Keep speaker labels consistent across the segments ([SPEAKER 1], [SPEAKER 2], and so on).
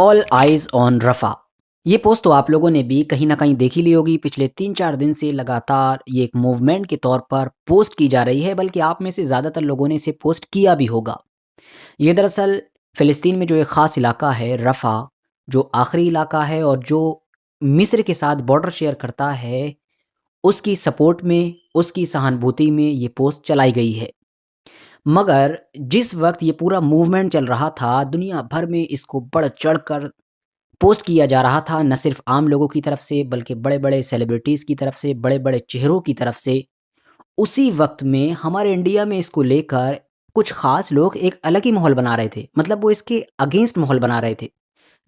[SPEAKER 1] All eyes on रफ़ा। ये post तो आप लोगों ने भी कहीं न कहीं देख ही ली होगी। पिछले 3-4 दिन से लगातार ये एक मूवमेंट के तौर पर पोस्ट की जा रही है, बल्कि आप में से ज़्यादातर लोगों ने इसे पोस्ट किया भी होगा। ये दरअसल फ़िलिस्तीन में जो एक ख़ास इलाका है रफ़ा, जो आखिरी इलाका है और जो मिस्र के साथ बॉर्डर शेयर करता है, उसकी सपोर्ट में, उसकी सहानुभूति में ये पोस्ट चलाई गई है। मगर जिस वक़्त ये पूरा मूवमेंट चल रहा था, दुनिया भर में इसको बढ़-चढ़ कर पोस्ट किया जा रहा था, न सिर्फ आम लोगों की तरफ से बल्कि बड़े-बड़े सेलिब्रिटीज़ की तरफ से, बड़े-बड़े चेहरों की तरफ से। उसी वक़्त में हमारे इंडिया में इसको लेकर कुछ ख़ास लोग एक अलग ही माहौल बना रहे थे। मतलब वो इसके अगेंस्ट माहौल बना रहे थे।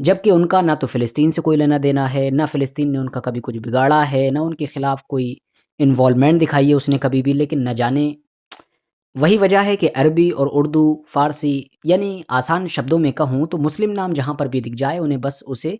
[SPEAKER 1] जबकि उनका ना तो फ़िलिस्तीन से कोई लेना-देना है, ना फ़िलिस्तीन ने उनका कभी कुछ बिगाड़ा है, ना उनके खिलाफ कोई इन्वॉल्वमेंट दिखाई है उसने कभी भी। लेकिन न जाने वही वजह है कि अरबी और उर्दू, फ़ारसी यानी आसान शब्दों में कहूँ तो मुस्लिम नाम जहाँ पर भी दिख जाए उन्हें बस उसे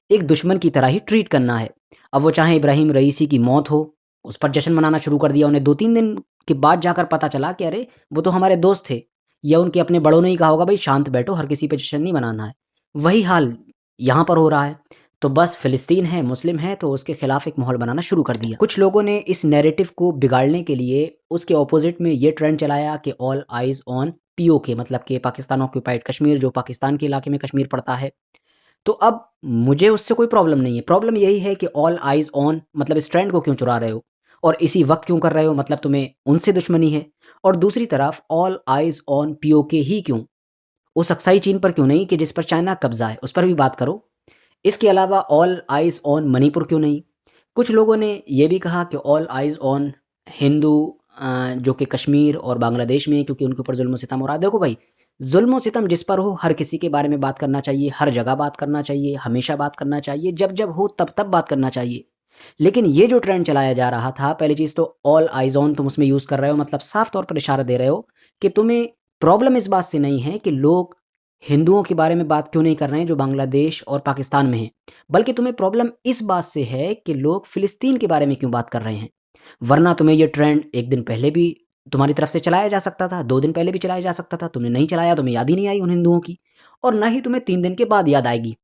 [SPEAKER 1] एक दुश्मन की तरह ही ट्रीट करना है। अब वो चाहे इब्राहिम रईसी की मौत हो, उस पर जश्न मनाना शुरू कर दिया। उन्हें 2-3 दिन के बाद जाकर पता चला कि अरे! वो तो हमारे दोस्त थे। या उनके अपने बड़ों ने ही कहा होगा भई शांत बैठो, हर किसी पे जश्न नहीं मनाना है। वही हाल यहाँ पर हो रहा है। तो बस फ़िलिस्तीन है, मुस्लिम है तो उसके खिलाफ एक माहौल बनाना शुरू कर दिया। कुछ लोगों ने इस नैरेटिव को बिगाड़ने के लिए उसके ऑपोज़िट में ये ट्रेंड चलाया कि ऑल आइज़ ऑन पीओके, मतलब कि पाकिस्तान ऑक्यूपाइड कश्मीर, जो पाकिस्तान के इलाके में कश्मीर पड़ता है। तो अब मुझे उससे कोई प्रॉब्लम नहीं है। प्रॉब्लम यही है कि ऑल आइज़ ऑन मतलब इस ट्रेंड को क्यों चुरा रहे हो? और इसी वक़्त क्यों कर रहे हो? मतलब तुम्हें उनसे दुश्मनी है। और दूसरी तरफ ऑल आइज़ ऑन पीओके ही क्यों? उस अक्साई चीन पर क्यों नहीं कि जिस पर चाइना कब्ज़ा है, उस पर भी बात करो। इसके अलावा ऑल आइज़ ऑन मणिपुर क्यों नहीं? कुछ लोगों ने ये भी कहा कि ऑल आइज़ ऑन हिंदू, जो कि कश्मीर और बांग्लादेश में है क्योंकि उनके ऊपर ज़ुल्म-ओ-सितम हो रहा है। देखो भाई, ज़ुल्म-ओ-सितम जिस पर हो हर किसी के बारे में बात करना चाहिए, हर जगह बात करना चाहिए, हमेशा बात करना चाहिए, जब-जब हो तब-तब बात करना चाहिए। लेकिन ये जो ट्रेंड चलाया जा रहा था, पहली चीज़ तो ऑल आइज़ ऑन तुम उसमें यूज़ कर रहे हो, मतलब साफ़ तौर पर इशारा दे रहे हो कि तुम्हें प्रॉब्लम इस बात से नहीं है कि लोग हिंदुओं के बारे में बात क्यों नहीं कर रहे हैं जो बांग्लादेश और पाकिस्तान में हैं। बल्कि तुम्हें प्रॉब्लम इस बात से है कि लोग फ़िलिस्तीन के बारे में क्यों बात कर रहे हैं। वरना तुम्हें ये ट्रेंड 1 दिन पहले भी तुम्हारी तरफ से चलाया जा सकता था, 2 दिन पहले भी चलाया जा सकता था। तुमने नहीं चलाया, तुम्हें याद ही नहीं आई उन हिंदुओं की, और ना ही तुम्हें 3 दिन के बाद याद आएगी।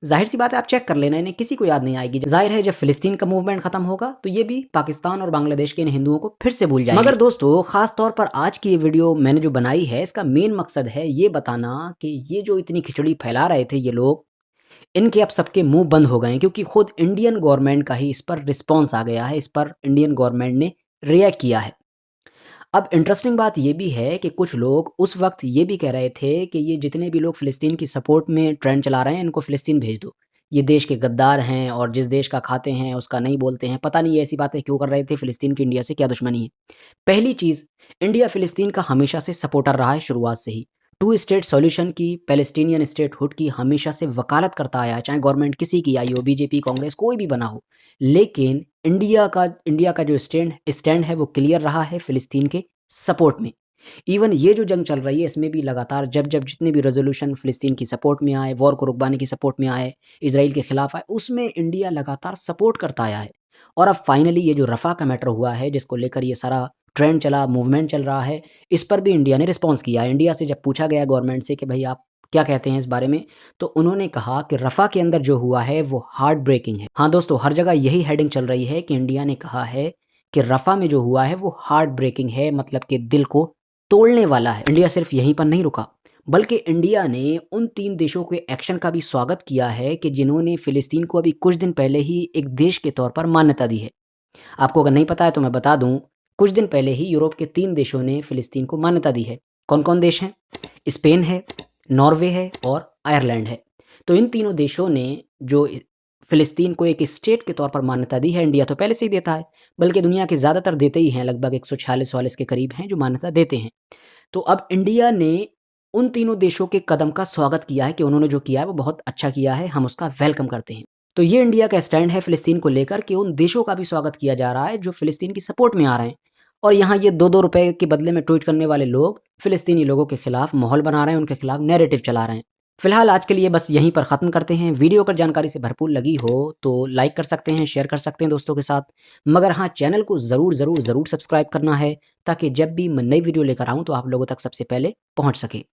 [SPEAKER 1] ज़ाहिर-सी बात है, आप चेक कर लेना, इन्हें किसी को याद नहीं आएगी। ज़ाहिर है जब फ़िलिस्तीन का मूवमेंट ख़त्म होगा तो ये भी पाकिस्तान और बांग्लादेश के इन हिंदुओं को फिर से भूल जाएँगे। मगर दोस्तों, ख़ास तौर पर आज की ये वीडियो मैंने जो बनाई है, इसका मेन मकसद है ये बताना कि ये जो इतनी खिचड़ी फैला रहे थे ये लोग, इनके अब सबके मुँह बंद हो गए हैं, क्योंकि खुद इंडियन गवर्नमेंट का ही इस पर रिस्पॉन्स आ गया है। इस पर इंडियन गवर्नमेंट ने रिएक्ट किया है। अब इंटरेस्टिंग बात ये भी है कि कुछ लोग उस वक़्त ये भी कह रहे थे कि ये जितने भी लोग फ़िलिस्तीन की सपोर्ट में ट्रेंड चला रहे हैं, इनको फ़िलिस्तीन भेज दो। ये देश के गद्दार हैं और जिस देश का खाते हैं उसका नहीं बोलते हैं। पता नहीं ये ऐसी बातें क्यों कर रहे थे, फ़िलिस्तीन की इंडिया से क्या दुश्मनी है? पहली चीज़, इंडिया फ़िलिस्तीन का हमेशा से सपोर्टर रहा है शुरुआत से ही। टू स्टेट सॉल्यूशन की, पैलेस्टीनियन स्टेटहुड की हमेशा से वकालत करता आया है, चाहे गवर्नमेंट किसी की आई हो, बीजेपी, कांग्रेस कोई भी बना हो। लेकिन इंडिया का जो स्टैंड स्टैंड है वो क्लियर रहा है फ़िलिस्तीन के सपोर्ट में। इवन ये जो जंग चल रही है इसमें भी लगातार जब-जब जितने भी रेज़ोल्यूशन फ़िलिस्तीन की सपोर्ट में आए, वॉर को रुकवाने की सपोर्ट में आए, इज़राइल के खिलाफ आए, उसमें इंडिया लगातार सपोर्ट करता आया है। और अब फाइनली ये जो रफ़ा का मैटर हुआ है, जिसको लेकर ये सारा ट्रेंड चला, मूवमेंट चल रहा है, इस पर भी इंडिया ने रिस्पॉन्स किया है। इंडिया से जब पूछा गया गवर्नमेंट से कि भई आप क्या कहते हैं इस बारे में? तो उन्होंने कहा कि रफ़ा के अंदर जो हुआ है वो हार्ट ब्रेकिंग है। हाँ दोस्तों, हर जगह यही हेडिंग चल रही है कि इंडिया ने कहा है कि रफ़ा में जो हुआ है वो हार्ट ब्रेकिंग है, मतलब कि दिल को तोड़ने वाला है। इंडिया सिर्फ यहीं पर नहीं रुका, बल्कि इंडिया ने उन 3 देशों के एक्शन का भी स्वागत किया है कि जिन्होंने फ़िलिस्तीन को अभी कुछ दिन पहले ही एक देश के तौर पर मान्यता दी है। आपको अगर नहीं पता है तो मैं बता दूँ, कुछ दिन पहले ही यूरोप के 3 देशों ने फ़िलिस्तीन को मान्यता दी है। कौन-कौन देश हैं? स्पेन है, नॉर्वे है और आयरलैंड है। तो इन तीनों देशों ने जो फ़िलिस्तीन को एक स्टेट के तौर पर मान्यता दी है। इंडिया तो पहले से ही देता है, बल्कि दुनिया के ज़्यादातर देते ही हैं, लगभग 146-144 के करीब हैं जो मान्यता देते हैं। तो अब इंडिया ने उन तीनों देशों के कदम का स्वागत किया है कि उन्होंने जो किया है वो बहुत अच्छा किया है, हम उसका वेलकम करते हैं। तो ये इंडिया का स्टैंड है फ़िलिस्तीन को लेकर कि उन देशों का भी स्वागत किया जा रहा है जो फ़िलिस्तीन की सपोर्ट में आ रहे हैं। और यहाँ ये 2-2 रुपए के बदले में ट्वीट करने वाले लोग फ़िलिस्तीनी लोगों के खिलाफ माहौल बना रहे हैं, उनके खिलाफ नैरेटिव चला रहे हैं। फिलहाल आज के लिए बस यहीं पर ख़त्म करते हैं। वीडियो अगर जानकारी से भरपूर लगी हो तो लाइक कर सकते हैं, शेयर कर सकते हैं दोस्तों के साथ। मगर हाँ, चैनल को ज़रूर सब्सक्राइब करना है ताकि जब भी मैं नई वीडियो लेकर आऊँ तो आप लोगों तक सबसे पहले पहुँच सके।